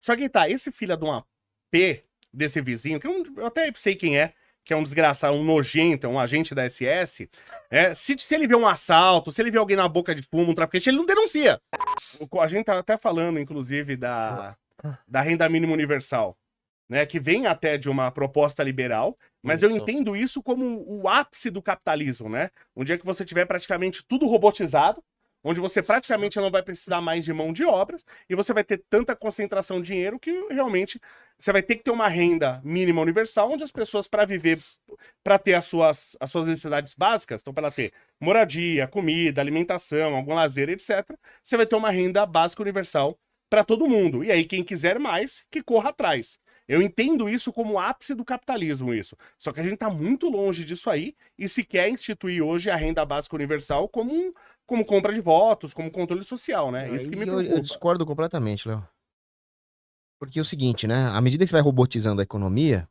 Só que tá, esse filho de uma P desse vizinho, eu até sei quem é, que é um desgraçado, um nojento, um agente da SS, se ele vê um assalto, se ele vê alguém na boca de fumo, um traficante, ele não denuncia. A gente tá até falando, inclusive, da renda mínima universal, né, que vem até de uma proposta liberal, mas eu entendo isso como o ápice do capitalismo, né? Um dia que você tiver praticamente tudo robotizado, onde você praticamente não vai precisar mais de mão de obra, e você vai ter tanta concentração de dinheiro que realmente você vai ter que ter uma renda mínima universal, onde as pessoas, para viver, para ter as suas necessidades básicas, então para ela ter moradia, comida, alimentação, algum lazer, etc., você vai ter uma renda básica universal para todo mundo. E aí, quem quiser mais, que corra atrás. Eu entendo isso como o ápice do capitalismo, isso. Só que a gente está muito longe disso aí e se quer instituir hoje a renda básica universal como compra de votos, como controle social, né? Isso que me preocupa. Eu discordo completamente, Léo. Porque é o seguinte, né? À medida que você vai robotizando a economia,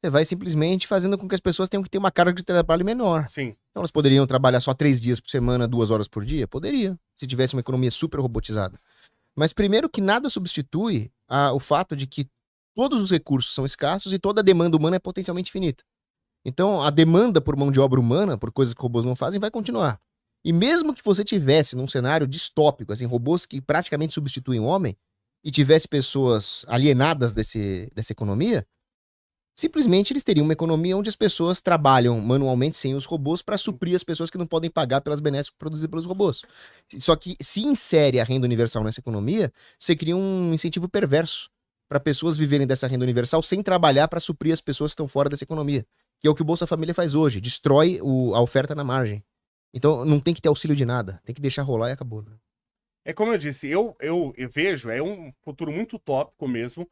você vai simplesmente fazendo com que as pessoas tenham que ter uma carga de trabalho menor. Sim. Então elas poderiam trabalhar só 3 dias por semana, 2 horas por dia? Poderia, se tivesse uma economia super robotizada. Mas primeiro que nada substitui o fato de que todos os recursos são escassos e toda a demanda humana é potencialmente finita. Então a demanda por mão de obra humana, por coisas que robôs não fazem, vai continuar. E mesmo que você tivesse num cenário distópico, assim, robôs que praticamente substituem o homem, e tivesse pessoas alienadas dessa economia, simplesmente eles teriam uma economia onde as pessoas trabalham manualmente sem os robôs para suprir as pessoas que não podem pagar pelas benesses produzidas pelos robôs. Só que se insere a renda universal nessa economia, você cria um incentivo perverso para pessoas viverem dessa renda universal sem trabalhar para suprir as pessoas que estão fora dessa economia, que é o que o Bolsa Família faz hoje, destrói a oferta na margem. Então não tem que ter auxílio de nada, tem que deixar rolar e acabou. Né? É como eu disse, eu vejo, é um futuro muito utópico mesmo,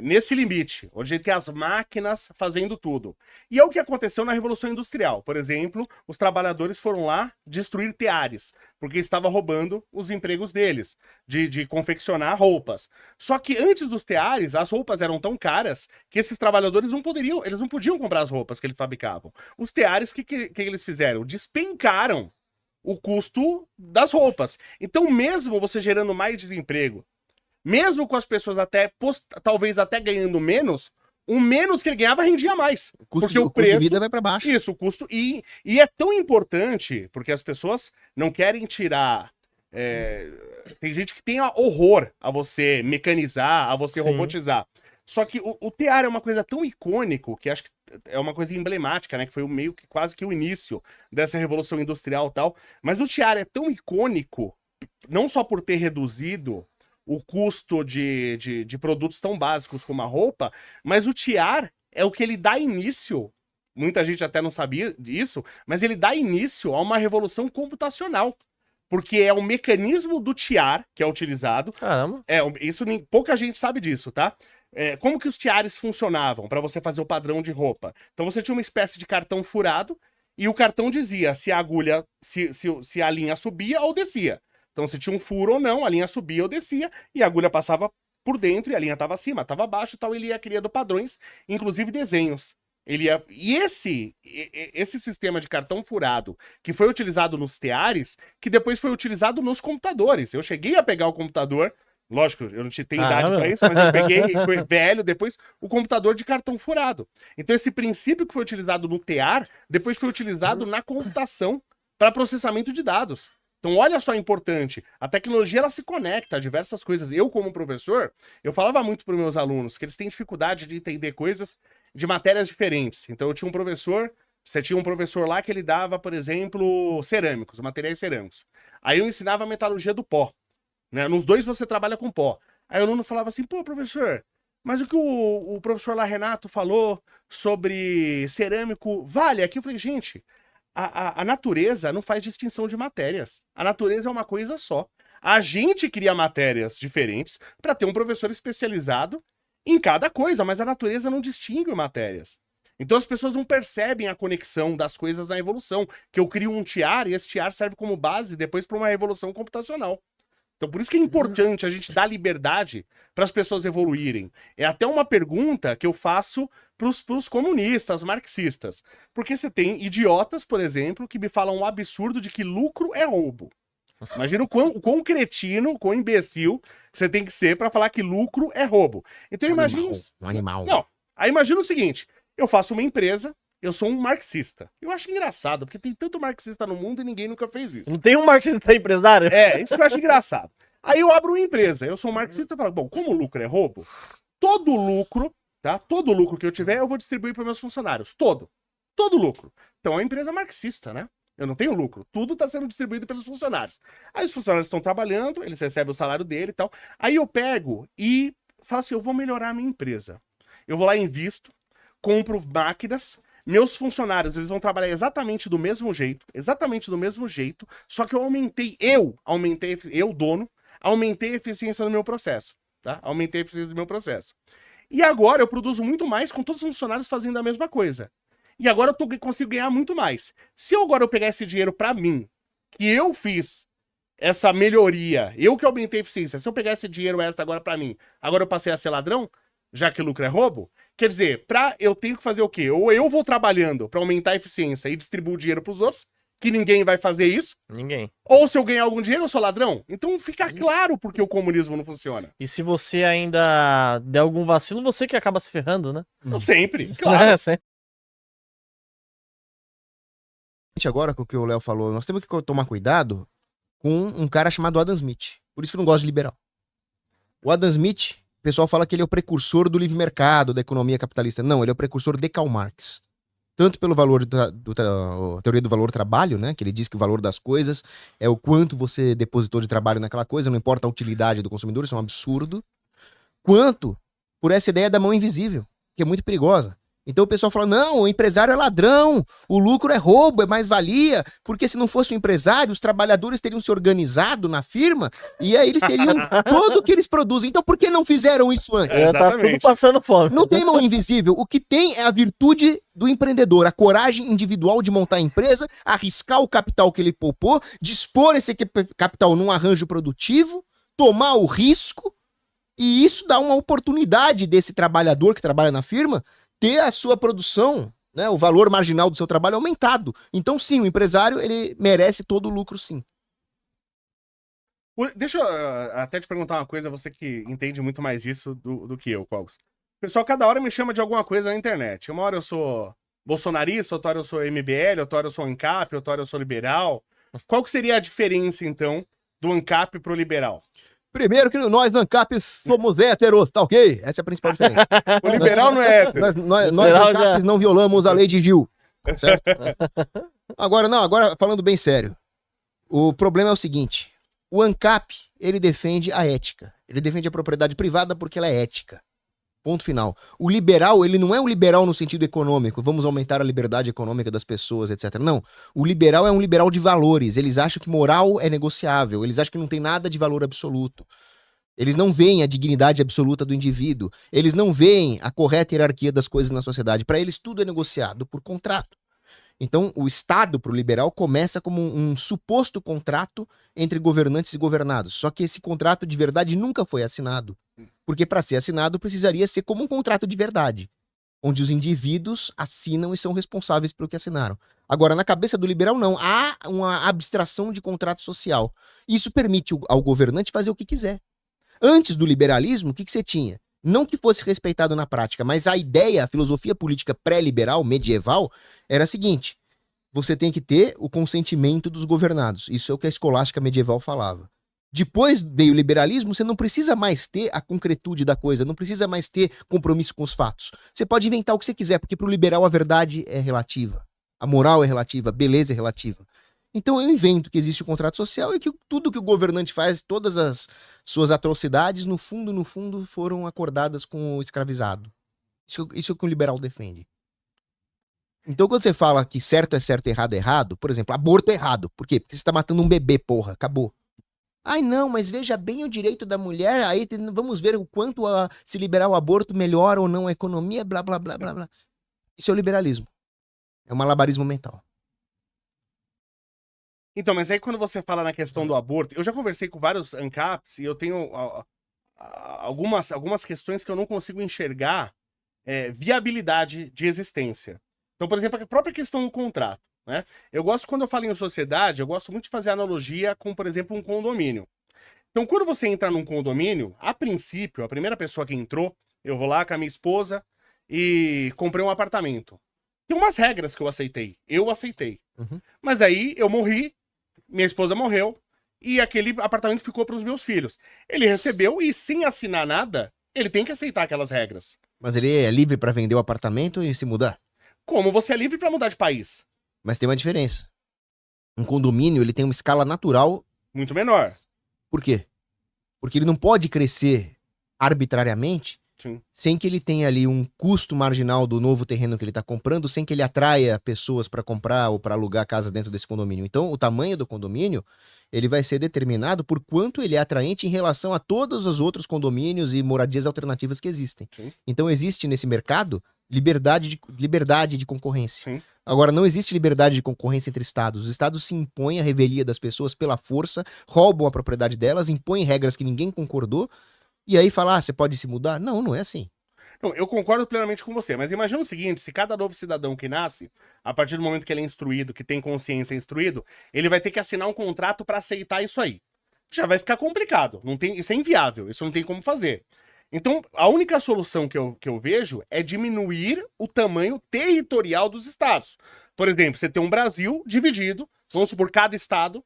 nesse limite, onde tem as máquinas fazendo tudo. E é o que aconteceu na Revolução Industrial. Por exemplo, os trabalhadores foram lá destruir teares, porque estava roubando os empregos deles, de confeccionar roupas. Só que antes dos teares, as roupas eram tão caras que esses trabalhadores eles não podiam comprar as roupas que eles fabricavam. Os teares, que eles fizeram? Despencaram o custo das roupas. Então, mesmo você gerando mais desemprego, mesmo com as pessoas talvez até ganhando menos, o menos que ele ganhava rendia mais. Porque o custo de vida vai para baixo. Isso, o custo. E é tão importante, porque as pessoas não querem tirar. Tem gente que tem horror a você mecanizar, a você robotizar. Só que o tear é uma coisa tão icônico, que acho que é uma coisa emblemática, né? Que foi meio que quase que o início dessa revolução industrial e tal. Mas o tear é tão icônico, não só por ter reduzido o custo de produtos tão básicos como a roupa, mas o tear é o que ele dá início, muita gente até não sabia disso, mas ele dá início a uma revolução computacional. Porque é o mecanismo do tear que é utilizado. Caramba. Pouca gente sabe disso, tá? Como que os teares funcionavam para você fazer o padrão de roupa? Então você tinha uma espécie de cartão furado e o cartão dizia se a agulha, se a linha subia ou descia. Então, se tinha um furo ou não, a linha subia ou descia, e a agulha passava por dentro, e a linha estava acima, estava abaixo e tal, ele ia criando padrões, inclusive desenhos. E esse sistema de cartão furado, que foi utilizado nos teares, que depois foi utilizado nos computadores. Eu cheguei a pegar o computador, lógico, eu não tenho idade para isso, mas eu peguei, foi velho, depois o computador de cartão furado. Então, esse princípio que foi utilizado no tear, depois foi utilizado na computação para processamento de dados. Então, olha só, importante, a tecnologia ela se conecta a diversas coisas. Eu, como professor, eu falava muito para os meus alunos que eles têm dificuldade de entender coisas de matérias diferentes. Então, você tinha um professor lá que ele dava, por exemplo, cerâmicos, materiais cerâmicos. Aí eu ensinava a metalurgia do pó. Né? Nos dois você trabalha com pó. Aí o aluno falava assim, pô, professor, mas o que o professor lá, Renato, falou sobre cerâmico vale? Aqui eu falei, gente... A natureza não faz distinção de matérias. A natureza é uma coisa só. A gente cria matérias diferentes para ter um professor especializado em cada coisa, mas a natureza não distingue matérias. Então as pessoas não percebem a conexão das coisas na evolução, que eu crio um tiar e esse tiar serve como base depois para uma revolução computacional. Então por isso que é importante a gente dar liberdade para as pessoas evoluírem. É até uma pergunta que eu faço para os comunistas, marxistas. Porque você tem idiotas, por exemplo, que me falam um absurdo de que lucro é roubo. Imagina o quão cretino, o quão imbecil você tem que ser pra falar que lucro é roubo. Então imagina... Um animal. Não, aí imagina o seguinte, eu faço uma empresa, eu sou um marxista. Eu acho engraçado, porque tem tanto marxista no mundo e ninguém nunca fez isso. Não tem um marxista empresário? É, isso que eu acho engraçado. Aí eu abro uma empresa, eu sou um marxista e falo, bom, como o lucro é roubo, todo lucro, tá? Todo lucro que eu tiver, eu vou distribuir para meus funcionários. Todo. Todo lucro. Então é uma empresa marxista, né? Eu não tenho lucro. Tudo está sendo distribuído pelos funcionários. Aí os funcionários estão trabalhando, eles recebem o salário dele e tal. Aí eu pego e falo assim, eu vou melhorar a minha empresa. Eu vou lá e invisto, compro máquinas, meus funcionários, eles vão trabalhar exatamente do mesmo jeito, só que eu, dono, aumentei a eficiência do meu processo, tá? Aumentei a eficiência do meu processo. E agora eu produzo muito mais com todos os funcionários fazendo a mesma coisa. E agora eu consigo ganhar muito mais. Se eu pegar esse dinheiro pra mim, que eu fiz essa melhoria, eu que aumentei a eficiência, se eu pegar esse dinheiro extra agora pra mim, agora eu passei a ser ladrão, já que lucro é roubo, quer dizer, eu tenho que fazer o quê? Ou eu vou trabalhando pra aumentar a eficiência e distribuir o dinheiro pros outros, que ninguém vai fazer isso. Ninguém. Ou se eu ganhar algum dinheiro, eu sou ladrão. Então fica claro porque o comunismo não funciona. E se você ainda der algum vacilo, você que acaba se ferrando, né? Não sempre, claro. Sempre. Agora, com o que o Léo falou, nós temos que tomar cuidado com um cara chamado Adam Smith. Por isso que eu não gosto de liberal. O Adam Smith, o pessoal fala que ele é o precursor do livre mercado, da economia capitalista. Não, ele é o precursor de Karl Marx. Tanto pelo valor teoria do valor trabalho, né? Que ele diz que o valor das coisas é o quanto você depositou de trabalho naquela coisa, não importa a utilidade do consumidor, isso é um absurdo. Quanto por essa ideia da mão invisível, que é muito perigosa. Então o pessoal fala, não, o empresário é ladrão, o lucro é roubo, é mais-valia, porque se não fosse o empresário, os trabalhadores teriam se organizado na firma e aí eles teriam tudo que eles produzem. Então por que não fizeram isso antes? Tá tudo passando fome. Não tem mão invisível. O que tem é a virtude do empreendedor, a coragem individual de montar a empresa, arriscar o capital que ele poupou, dispor esse capital num arranjo produtivo, tomar o risco, e isso dá uma oportunidade desse trabalhador que trabalha na firma ter a sua produção, né, o valor marginal do seu trabalho aumentado. Então, sim, o empresário, ele merece todo o lucro, sim. Deixa eu até te perguntar uma coisa, você que entende muito mais disso do que eu, Cogos. O pessoal cada hora me chama de alguma coisa na internet. Uma hora eu sou bolsonarista, outra hora eu sou MBL, outra hora eu sou ANCAP, outra hora eu sou liberal. Qual que seria a diferença, então, do ANCAP pro liberal? Primeiro que nós, ANCAPs, somos héteros, tá ok? Essa é a principal diferença. O liberal não é hétero. Nós ANCAPs, não violamos a lei de Gil, certo? Agora, falando bem sério, o problema é o seguinte, o ANCAP, ele defende a ética, ele defende a propriedade privada porque ela é ética. Ponto final. O liberal, ele não é um liberal no sentido econômico, vamos aumentar a liberdade econômica das pessoas, etc. Não. O liberal é um liberal de valores. Eles acham que moral é negociável. Eles acham que não tem nada de valor absoluto. Eles não veem a dignidade absoluta do indivíduo. Eles não veem a correta hierarquia das coisas na sociedade. Para eles, tudo é negociado por contrato. Então, o Estado, para o liberal, começa como um suposto contrato entre governantes e governados. Só que esse contrato de verdade nunca foi assinado. Porque para ser assinado precisaria ser como um contrato de verdade, onde os indivíduos assinam e são responsáveis pelo que assinaram. Agora, na cabeça do liberal, não. Há uma abstração de contrato social. Isso permite ao governante fazer o que quiser. Antes do liberalismo, o que você tinha? Não que fosse respeitado na prática, mas a ideia, a filosofia política pré-liberal, medieval, era a seguinte: você tem que ter o consentimento dos governados. Isso é o que a escolástica medieval falava. Depois veio o liberalismo, você não precisa mais ter a concretude da coisa, não precisa mais ter compromisso com os fatos. Você pode inventar o que você quiser, porque para o liberal a verdade é relativa, a moral é relativa, a beleza é relativa. Então eu invento que existe o contrato social e que tudo que o governante faz, todas as suas atrocidades, no fundo, foram acordadas com o escravizado. Isso é o que o liberal defende. Então quando você fala que certo é certo e errado é errado, por exemplo, aborto é errado. Por quê? Porque você está matando um bebê, porra, acabou. Ai não, mas veja bem o direito da mulher, aí vamos ver o quanto se liberar o aborto melhora ou não a economia, blá, blá, blá, blá, blá. Isso é o liberalismo. É um malabarismo mental. Então, mas aí quando você fala na questão do aborto, eu já conversei com vários ANCAPs e eu tenho algumas questões que eu não consigo enxergar viabilidade de existência. Então, por exemplo, a própria questão do contrato. né? Eu gosto, quando eu falo em sociedade, eu gosto muito de fazer analogia com, por exemplo, um condomínio. Então, quando você entra num condomínio, a princípio, a primeira pessoa que entrou, eu vou lá com a minha esposa e comprei um apartamento. Tem umas regras que eu aceitei. Eu aceitei. Uhum. Mas aí eu morri, minha esposa morreu, e aquele apartamento ficou para os meus filhos. Ele recebeu e, sem assinar nada, ele tem que aceitar aquelas regras. Mas ele é livre pra vender o apartamento e se mudar. Como você é livre para mudar de país? Mas tem uma diferença. Um condomínio, ele tem uma escala natural. Muito menor. Por quê? Porque ele não pode crescer arbitrariamente Sim. sem que ele tenha ali um custo marginal do novo terreno que ele está comprando, sem que ele atraia pessoas para comprar ou para alugar casa dentro desse condomínio. Então, o tamanho do condomínio, ele vai ser determinado por quanto ele é atraente em relação a todos os outros condomínios e moradias alternativas que existem. Sim. Então, existe nesse mercado liberdade de concorrência. Sim. Agora, não existe liberdade de concorrência entre estados. Os estados se impõem a revelia das pessoas pela força, roubam a propriedade delas, impõem regras que ninguém concordou, e aí fala, ah, você pode se mudar? Não, não é assim. Não, eu concordo plenamente com você, mas imagina o seguinte, se cada novo cidadão que nasce, a partir do momento que ele é instruído, que tem consciência, é instruído, ele vai ter que assinar um contrato para aceitar isso aí. Já vai ficar complicado, não tem, isso é inviável, isso não tem como fazer. Então, a única solução que eu vejo é diminuir o tamanho territorial dos estados. Por exemplo, você tem um Brasil dividido, vamos supor, cada estado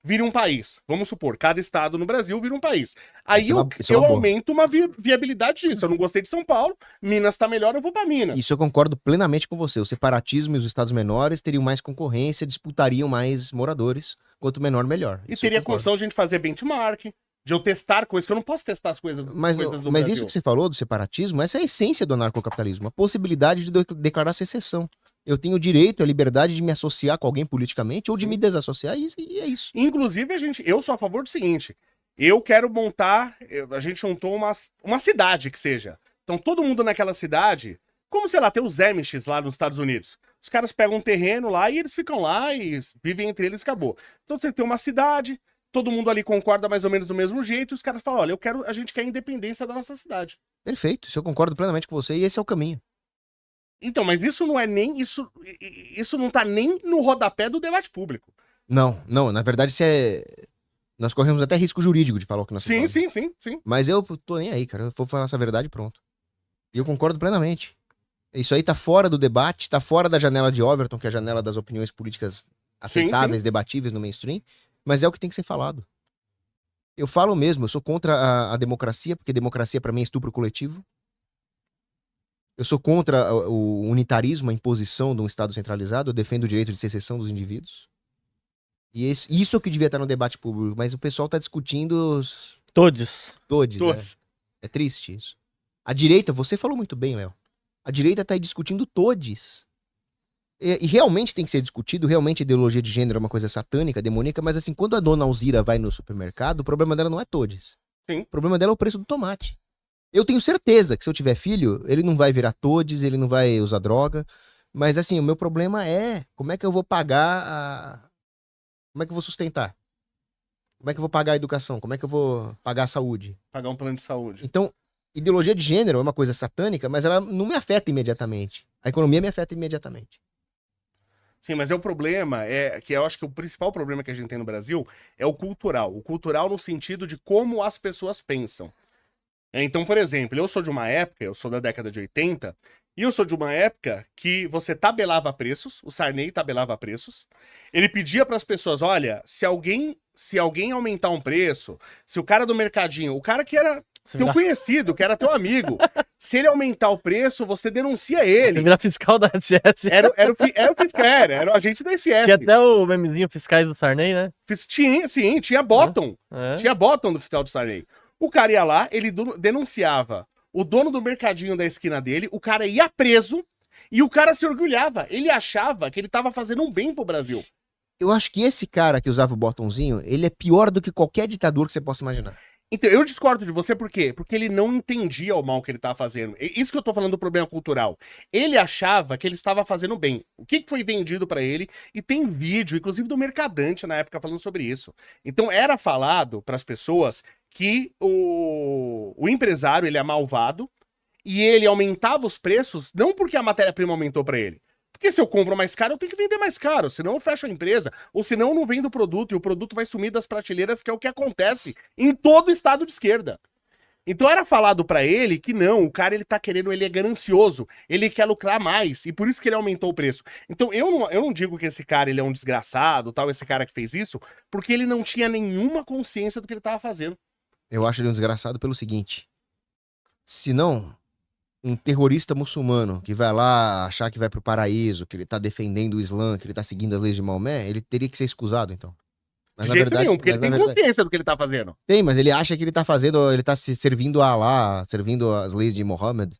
vira um país. Vamos supor, cada estado no Brasil vira um país. Aí Isso é uma eu boa. aumento uma viabilidade disso. Eu não gostei de São Paulo, Minas tá melhor, eu vou pra Minas. Isso eu concordo plenamente com você. O separatismo e os estados menores teriam mais concorrência, disputariam mais moradores. Quanto menor, melhor. E Isso eu teria concordo. condição de a gente fazer benchmark, de eu testar coisas, que eu não posso testar as coisas, Mas coisas do mas Brasil. isso que você falou do separatismo, essa é a essência do anarcocapitalismo. A possibilidade de declarar secessão. Eu tenho o direito, a liberdade de me associar com alguém politicamente ou de Sim. me desassociar e é isso. Inclusive, eu sou a favor do seguinte, eu quero montar, a gente juntou uma cidade que seja. Então todo mundo naquela cidade, como, sei lá, tem os Amish lá nos Estados Unidos. Os caras pegam um terreno lá e eles ficam lá e vivem entre eles e acabou. Então você tem uma cidade, todo mundo ali concorda mais ou menos do mesmo jeito, e os caras falam, olha, a gente quer a independência da nossa cidade. Perfeito, isso eu concordo plenamente com você e esse é o caminho. Então, mas isso não é nem, isso não tá nem no rodapé do debate público. Não, na verdade isso é... Nós corremos até risco jurídico de falar o que nós falamos. Sim. Mas eu tô nem aí, cara. Eu vou falar essa verdade e pronto. E eu concordo plenamente. Isso aí tá fora do debate, tá fora da janela de Overton, que é a janela das opiniões políticas aceitáveis, debatíveis no mainstream, mas é o que tem que ser falado. Eu falo mesmo, eu sou contra a democracia, porque democracia pra mim é estupro coletivo. Eu sou contra o unitarismo, a imposição de um Estado centralizado, eu defendo o direito de secessão dos indivíduos. E isso que devia estar no debate público, mas o pessoal tá discutindo Todos. todos. Todos. É triste isso. A direita, você falou muito bem, Léo. A direita tá aí discutindo todes. E realmente tem que ser discutido, realmente a ideologia de gênero é uma coisa satânica, demoníaca, mas assim, quando a dona Alzira vai no supermercado, o problema dela não é todes. Sim. O problema dela é o preço do tomate. Eu tenho certeza que se eu tiver filho, ele não vai virar todes, ele não vai usar droga, mas assim, o meu problema é como é que eu vou pagar como é que eu vou sustentar? Como é que eu vou pagar a educação? Como é que eu vou pagar a saúde? Pagar um plano de saúde. Então, ideologia de gênero é uma coisa satânica, mas ela não me afeta imediatamente. A economia me afeta imediatamente. Sim, mas o problema é que eu acho que o principal problema que a gente tem no Brasil é o cultural. O cultural no sentido de como as pessoas pensam. Então, por exemplo, eu sou de uma época, eu sou da década de 80, e eu sou de uma época que você tabelava preços, o Sarney tabelava preços, ele pedia para as pessoas, olha, se alguém aumentar um preço, se o cara do mercadinho, o cara que era teu conhecido, que era teu amigo, se ele aumentar o preço, você denuncia Você ele. vira fiscal da SS. Era o fiscal, era o agente da SS. Tinha até o memezinho fiscais do Sarney, né? Tinha bottom. É. Tinha bottom do fiscal do Sarney. O cara ia lá, ele denunciava o dono do mercadinho da esquina dele, o cara ia preso e o cara se orgulhava. Ele achava que ele tava fazendo um bem pro Brasil. Eu acho que esse cara que usava o botãozinho, ele é pior do que qualquer ditador que você possa imaginar. Então, eu discordo de você por quê? Porque ele não entendia o mal que ele estava fazendo. Isso que eu tô falando do problema cultural. Ele achava que ele estava fazendo bem. O que foi vendido para ele? E tem vídeo, inclusive do Mercadante na época, falando sobre isso. Então, era falado para as pessoas que o empresário, ele é malvado e ele aumentava os preços não porque a matéria-prima aumentou para ele, Porque se eu compro mais caro, eu tenho que vender mais caro, senão eu fecho a empresa, ou senão eu não vendo o produto, e o produto vai sumir das prateleiras, que é o que acontece em todo estado de esquerda. Então era falado pra ele que não, o cara ele tá querendo, ele é ganancioso, ele quer lucrar mais, e por isso que ele aumentou o preço. Então eu não digo que esse cara ele é um desgraçado, tal, esse cara que fez isso, porque ele não tinha nenhuma consciência do que ele tava fazendo. Eu acho ele um desgraçado pelo seguinte. Se não, um terrorista muçulmano que vai lá achar que vai pro paraíso, que ele tá defendendo o Islã, que ele tá seguindo as leis de Maomé, ele teria que ser escusado, então. Mas De jeito nenhum, porque ele tem consciência do que ele tá fazendo. Tem, mas ele acha que ele tá fazendo, ele tá se servindo a Allah, servindo as leis de Mohammed.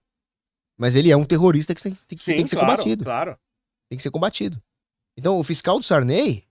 Mas ele é um terrorista que tem que ser combatido. Claro. Tem que ser combatido. Então, o fiscal do Sarney,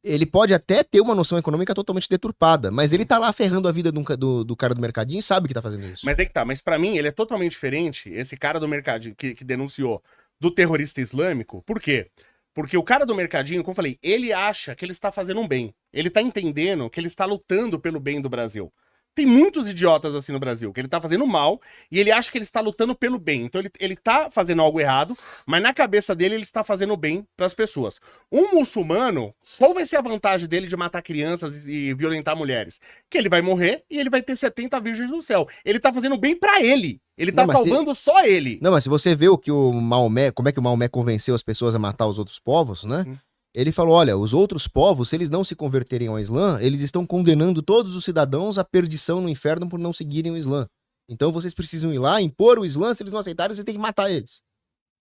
ele pode até ter uma noção econômica totalmente deturpada, mas ele tá lá ferrando a vida do cara do mercadinho e sabe que tá fazendo isso. Mas é que tá, mas pra mim ele é totalmente diferente, esse cara do mercadinho que denunciou, do terrorista islâmico. Por quê? Porque o cara do mercadinho, como eu falei, ele acha que ele está fazendo um bem. Ele tá entendendo que ele está lutando pelo bem do Brasil. Tem muitos idiotas assim no Brasil, que ele tá fazendo mal e ele acha que ele está lutando pelo bem. Então ele tá fazendo algo errado, mas na cabeça dele ele está fazendo bem pras pessoas. Um muçulmano, qual vai ser a vantagem dele de matar crianças e violentar mulheres? Que ele vai morrer e ele vai ter 70 virgens no céu. Ele tá fazendo bem pra ele. Ele tá salvando só ele. Não, mas se você vê o que o Maomé, como é que o Maomé convenceu as pessoas a matar os outros povos, né? Ele falou, olha, os outros povos, se eles não se converterem ao Islã, eles estão condenando todos os cidadãos à perdição no inferno por não seguirem o Islã. Então vocês precisam ir lá, impor o Islã, se eles não aceitarem, você tem que matar eles.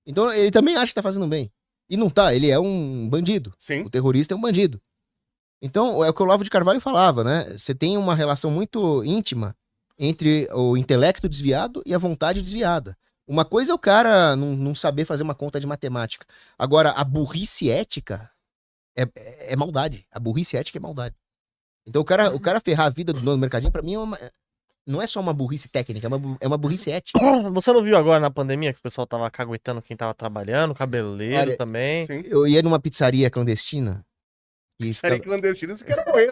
Então ele também acha que tá fazendo bem. E não tá, ele é um bandido. Sim. O terrorista é um bandido. Então, é o que o Olavo de Carvalho falava, né? Você tem uma relação muito íntima entre o intelecto desviado e a vontade desviada. Uma coisa é o cara não saber fazer uma conta de matemática. Agora, a burrice ética é maldade. A burrice ética é maldade. Então, o cara ferrar a vida do dono do mercadinho, pra mim, não é só uma burrice técnica, é uma burrice ética. Você não viu agora na pandemia que o pessoal tava caguetando quem tava trabalhando, cabeleireiro. Olha, também. Sim. Eu ia numa pizzaria clandestina. Pizzaria clandestina, você quer morrer.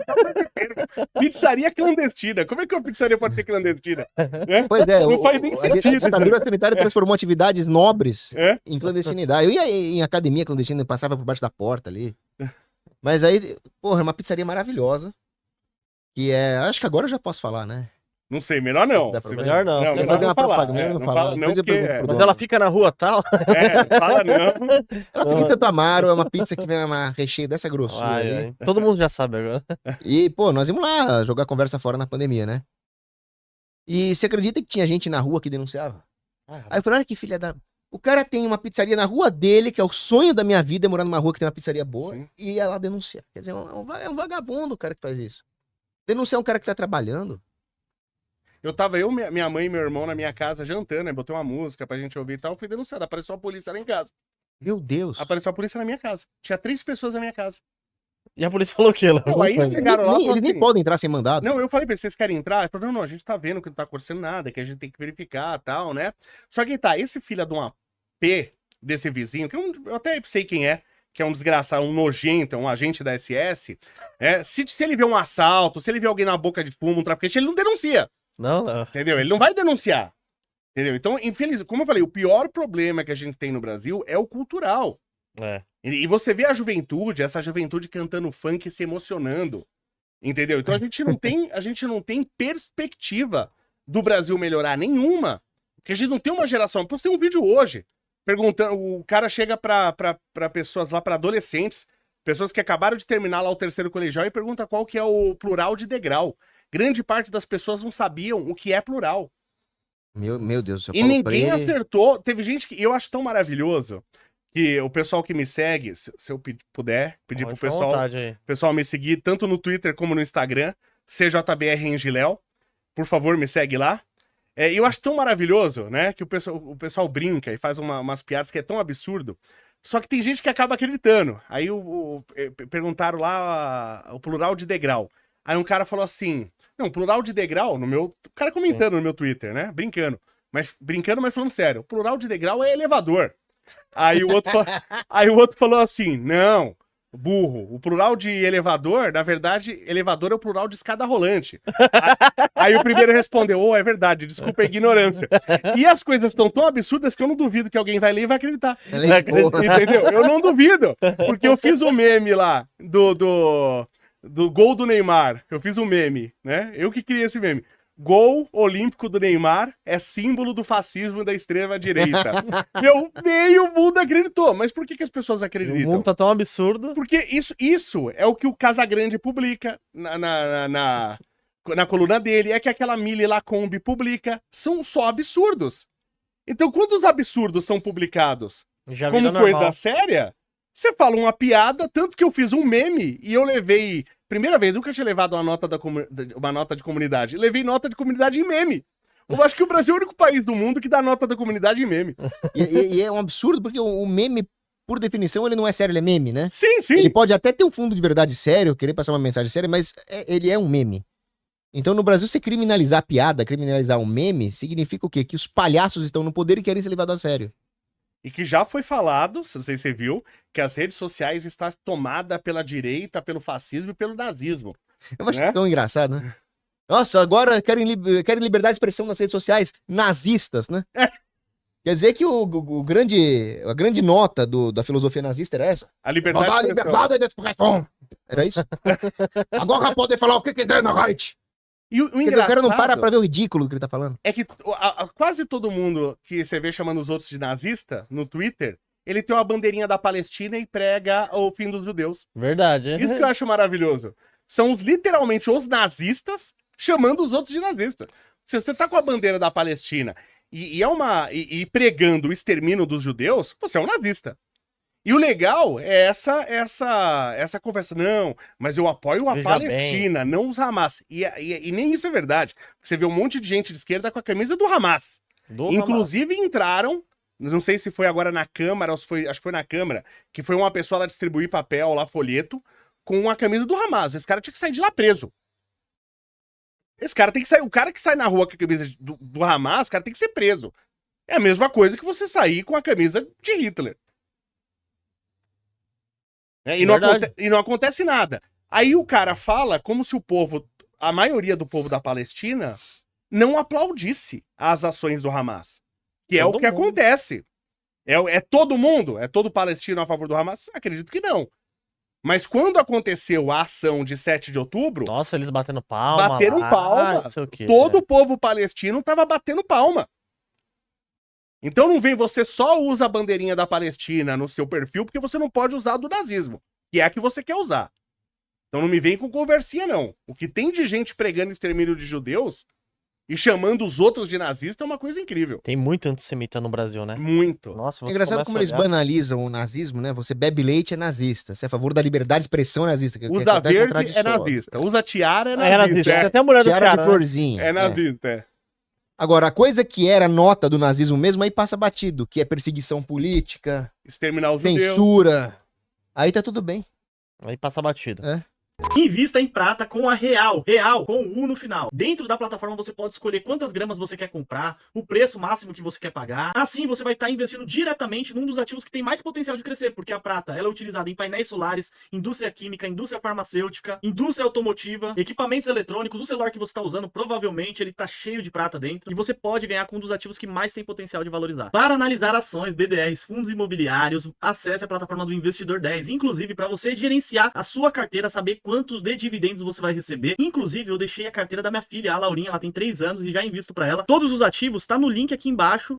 Pizzaria clandestina. Como é que uma pizzaria pode ser clandestina? Né? Pois é, Não faz nem a sentido. ditadura sanitária transformou atividades nobres É? em clandestinidade. Eu ia em academia clandestina, passava por baixo da porta ali. Mas aí, porra, é uma pizzaria maravilhosa. Que é. Acho que agora eu já posso falar, né? Não sei, melhor não. Dá pra- Melhor não. Não, melhor melhor fazer não uma falar. propaganda, É, não não falar. fala não, Depois eu porque... pergunto pro Mas dono. ela fica na rua tal. Fala não. Ela fica em Santo Amaro, é uma pizza que vem uma recheio dessa grossura Ai, ali. ai. Todo mundo já sabe agora. E, pô, nós íamos lá jogar conversa fora na pandemia, né? E você acredita que tinha gente na rua que denunciava? Aí eu falei, olha que filha da... O cara tem uma pizzaria na rua dele, que é o sonho da minha vida, é morar numa rua que tem uma pizzaria boa, Sim. e ela denuncia. Quer dizer, é um vagabundo o cara que faz isso. Denunciar um cara que tá trabalhando. Eu tava minha mãe e meu irmão na minha casa jantando, né? Botei uma música pra gente ouvir e tal. Fui denunciado. Apareceu a polícia lá em casa. Meu Deus. Apareceu a polícia na minha casa. Tinha 3 pessoas na minha casa. E a polícia falou o quê? Não, aí chegaram lá e Eles falaram nem assim, podem entrar sem mandado. não, eu falei pra eles, vocês querem entrar? Ele falou, não, a gente tá vendo que não tá acontecendo nada, que a gente tem que verificar e tal, né? Só que tá, esse filho de uma P desse vizinho, que eu até sei quem é, que é um desgraçado, um nojento, um agente da SS, se ele vê um assalto, se ele vê alguém na boca de fumo, um traficante, ele não denuncia, Não. entendeu? Ele não vai denunciar, entendeu? Então, infelizmente, como eu falei, o pior problema que a gente tem no Brasil é o cultural. É. E você vê a juventude, essa juventude cantando funk e se emocionando, entendeu? Então a gente não tem perspectiva do Brasil melhorar nenhuma, porque a gente não tem uma geração. Eu postei um vídeo hoje, perguntando, o cara chega pra pessoas lá, pra adolescentes, pessoas que acabaram de terminar lá o 3º colegial e pergunta qual que é o plural de degrau. Grande parte das pessoas não sabiam o que é plural. Meu Deus do céu. E Paulo ninguém Freire- acertou. Teve gente que eu acho tão maravilhoso que o pessoal que me segue, se eu puder pedir Pode pro ficar à pessoal, vontade aí. pessoal me seguir tanto no Twitter como no Instagram, CJBR Engiléu. Por favor, me segue lá. E eu acho tão maravilhoso, né, que o pessoal brinca e faz umas piadas que é tão absurdo. Só que tem gente que acaba acreditando. Aí perguntaram lá o plural de degrau. Aí um cara falou assim, não, plural de degrau, o cara comentando no meu Twitter, né, brincando, mas falando sério, plural de degrau é elevador. Aí o outro falou assim, não, burro. O plural de elevador, na verdade, elevador é o plural de escada rolante. Aí o primeiro respondeu, é verdade, desculpa a ignorância. E as coisas estão tão absurdas que eu não duvido que alguém vai ler e vai acreditar. Entendeu? Eu não duvido. Porque eu fiz o meme lá do gol do Neymar. Eu fiz um meme, né? Eu que criei esse meme. Gol olímpico do Neymar é símbolo do fascismo da extrema-direita. Meio mundo acreditou. Mas por que as pessoas O acreditam? mundo tá tão absurdo. Porque isso é o que o Casagrande publica na coluna dele. É que aquela Mili Lacombe publica. São só absurdos. Então, quando os absurdos são publicados Já como virou coisa normal. séria, você fala uma piada, tanto que eu fiz um meme e eu levei... Primeira vez, nunca tinha levado uma nota de comunidade. Levei nota de comunidade em meme. Eu acho que o Brasil é o único país do mundo que dá nota da comunidade em meme. E é um absurdo, porque o meme, por definição, ele não é sério, ele é meme, né? Sim, sim. Ele pode até ter um fundo de verdade sério, querer passar uma mensagem séria, mas ele é um meme. Então, no Brasil, você criminalizar a piada, criminalizar um meme, significa o quê? Que os palhaços estão no poder e querem ser levados a sério. E que já foi falado, não sei se você viu, que as redes sociais estão tomadas pela direita, pelo fascismo e pelo nazismo. Eu acho Né? tão engraçado, né? Nossa, agora querem liberdade de expressão nas redes sociais, nazistas, né? Quer dizer que a grande nota da filosofia nazista era essa? A liberdade de expressão. de expressão. Era isso? Agora pode falar o que quiser na rede. E o Quer dizer, o cara não engraçado para ver o ridículo do que ele tá falando. é que quase todo mundo que você vê chamando os outros de nazista no Twitter, ele tem uma bandeirinha da Palestina e prega o fim dos judeus. Verdade. Isso que eu acho maravilhoso. São literalmente os nazistas chamando os outros de nazista. Se você tá com a bandeira da Palestina e pregando o extermínio dos judeus, você é um nazista. E o legal é essa conversa. Não, mas eu apoio a Veja Palestina, não os Hamas. E nem isso é verdade. Você vê um monte de gente de esquerda com a camisa do Hamas. Do Inclusive entraram, não sei se foi agora na Câmara, ou se foi, acho que foi na Câmara, que foi uma pessoa lá distribuir papel, lá folheto, com a camisa do Hamas. Esse cara tinha que sair de lá preso. Esse cara tem que sair. O cara que sai na rua com a camisa do Hamas, cara tem que ser preso. É a mesma coisa que você sair com a camisa de Hitler. E não acontece nada. Aí o cara fala como se a maioria do povo da Palestina, não aplaudisse as ações do Hamas. Que é o que acontece. É todo mundo? É todo palestino a favor do Hamas? Acredito que não. Mas quando aconteceu a ação de 7 de outubro, Nossa, eles batendo palma. bateram lá, palma. não sei o quê. Todo o povo palestino tava batendo palma. Então não vem, você só usa a bandeirinha da Palestina no seu perfil porque você não pode usar a do nazismo, que é a que você quer usar. Então não me vem com conversinha, não. O que tem de gente pregando extermínio de judeus e chamando os outros de nazista é uma coisa incrível. Tem muito antissemita no Brasil, né? Muito. Nossa, É você engraçado começa como a eles olhar. banalizam o nazismo, né? Você bebe leite é nazista. Você é a favor da liberdade de expressão nazista. Que Usa até verde é contraditório. nazista. Usa tiara é É nazista. nazista. Tem até a mulher do Tiara de cara, né? florzinha. É nazista, é. Agora, a coisa que era nota do nazismo mesmo, aí passa batido, que é perseguição política, Exterminar os judeus. censura. Aí tá tudo bem. Aí passa batido. Invista em prata com a Real com U no final. Dentro da plataforma você pode escolher quantas gramas você quer comprar, o preço máximo que você quer pagar. Assim você vai estar investindo diretamente num dos ativos que tem mais potencial de crescer, porque a prata ela é utilizada em painéis solares, indústria química, indústria farmacêutica, indústria automotiva, equipamentos eletrônicos. O celular que você está usando provavelmente ele está cheio de prata dentro e você pode ganhar com um dos ativos que mais tem potencial de valorizar. Para analisar ações, BDRs, fundos imobiliários, acesse a plataforma do Investidor 10, inclusive para você gerenciar a sua carteira, saber quanto de dividendos você vai receber. Inclusive, eu deixei a carteira da minha filha, a Laurinha, ela tem 3 anos e já invisto para ela. Todos os ativos tá no link aqui embaixo